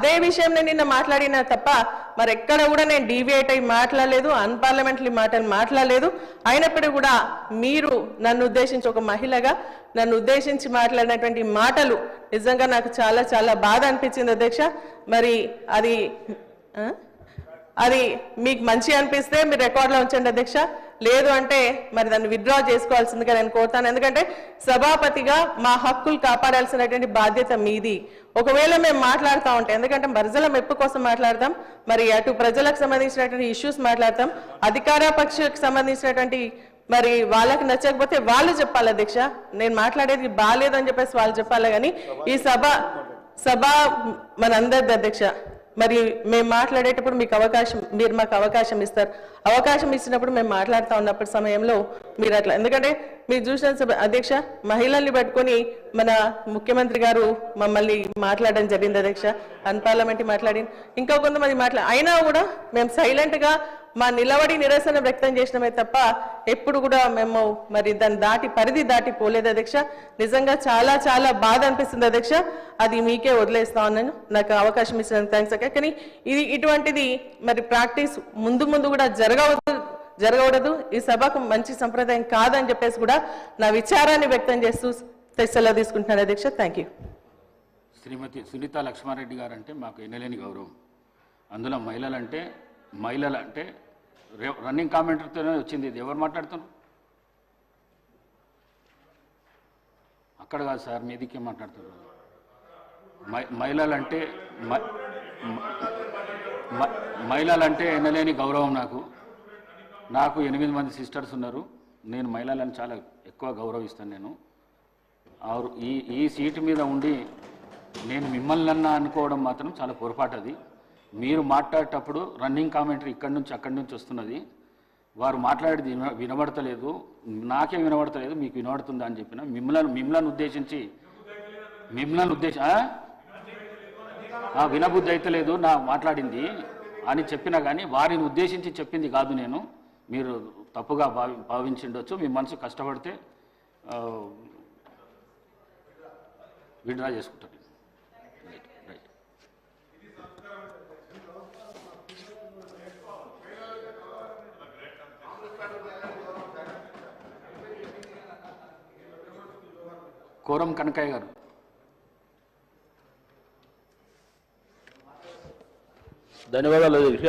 అదే విషయం నేను నిన్న మాట్లాడినా తప్ప మరి ఎక్కడ కూడా నేను డీవియేట్ అయి మాట్లాడలేదు, అన్పార్లమెంటరీ మాటలు మాట్లాడలేదు. అయినప్పటికీ కూడా మీరు నన్ను ఉద్దేశించి ఒక మహిళగా నన్ను ఉద్దేశించి మాట్లాడినటువంటి మాటలు నిజంగా నాకు చాలా చాలా బాధ అనిపించింది అధ్యక్ష. మరి అది మీకు మంచి అనిపిస్తే మీరు రికార్డులో ఉంచండి అధ్యక్ష, లేదు అంటే మరి దాన్ని విత్డ్రా చేసుకోవాల్సిందిగా నేను కోరుతాను. ఎందుకంటే సభాపతిగా మా హక్కులు కాపాడాల్సినటువంటి బాధ్యత మీది. ఒకవేళ మేము మాట్లాడుతూ ఉంటే, ఎందుకంటే ప్రజల మెప్పు కోసం మాట్లాడతాం, మరి అటు ప్రజలకు సంబంధించినటువంటి ఇష్యూస్ మాట్లాడతాం, అధికార పక్షకు సంబంధించినటువంటి మరి వాళ్ళకి నచ్చకపోతే వాళ్ళు చెప్పాలి అధ్యక్ష. నేను మాట్లాడేది బాగాలేదని చెప్పేసి వాళ్ళు చెప్పాలి. కానీ ఈ సభ మనందరిది అధ్యక్ష. మరి మేము మాట్లాడేటప్పుడు మీరు మాకు అవకాశం ఇస్తారు. అవకాశం ఇచ్చినప్పుడు మేము మాట్లాడుతూ ఉన్నప్పటి సమయంలో మీరు అట్లా, ఎందుకంటే మీరు చూసిన అధ్యక్ష మహిళల్ని పట్టుకొని మన ముఖ్యమంత్రి గారు మమ్మల్ని మాట్లాడడం జరిగింది అధ్యక్ష. అన్పార్లమెంటరీ మాట్లాడి ఇంకా కొంతమంది అయినా కూడా మేము సైలెంట్గా మా నిలబడి నిరసన వ్యక్తం చేసినమే తప్ప ఎప్పుడు కూడా మేము మరి దాని పరిధి దాటి పోలేదు అధ్యక్ష. నిజంగా చాలా చాలా బాధ అనిపిస్తుంది అధ్యక్ష. అది మీకే వదిలేస్తా ఉన్నాను, నాకు అవకాశం ఇచ్చినందుకు థ్యాంక్స్ అక్క. కానీ ఇటువంటిది మరి ప్రాక్టీస్ ముందు కూడా జరగకూడదు. ఈ సభకు మంచి సంప్రదాయం కాదని చెప్పేసి కూడా నా విచారాన్ని వ్యక్తం చేస్తూ సెలవు తీసుకుంటున్నాను అధ్యక్ష. Thank you. శ్రీమతి సునీత లక్ష్మారెడ్డి గారు అంటే మాకు ఎన్నలేని గౌరవం. అందులో మహిళలంటే రన్నింగ్ కామెంటర్తోనే వచ్చింది. ఇది ఎవరు మాట్లాడుతున్నారు? అక్కడ కాదు సార్, మీదికే మాట్లాడుతున్నారు. మహిళలంటే ఎన్నలేని గౌరవం నాకు 8 మంది సిస్టర్స్ ఉన్నారు. నేను మహిళలను చాలా ఎక్కువ గౌరవిస్తాను. నేను ఈ సీటు మీద ఉండి నేను మిమ్మల్ని అనుకోవడం మాత్రం చాలా పొరపాటు. అది మీరు మాట్లాడేటప్పుడు రన్నింగ్ కామెంటరీ ఇక్కడి నుంచి అక్కడి నుంచి వస్తున్నది. వారు మాట్లాడేది వినబడతలేదు, నాకే వినబడతలేదు, మీకు వినబడుతుందా అని చెప్పిన. మిమ్మల్ని ఉద్దేశించి వినబుద్ధి అయితే లేదు నా మాట్లాడింది అని చెప్పినా కానీ వారిని ఉద్దేశించి చెప్పింది కాదు నేను. మీరు తప్పుగా భావించిండొచ్చు. మీ మనసు కష్టపడితే విత్డ్రా చేసుకుంటారు. రైట్. కోరం కనకయ్య గారు. ధన్యవాదాలు అధ్యక్ష.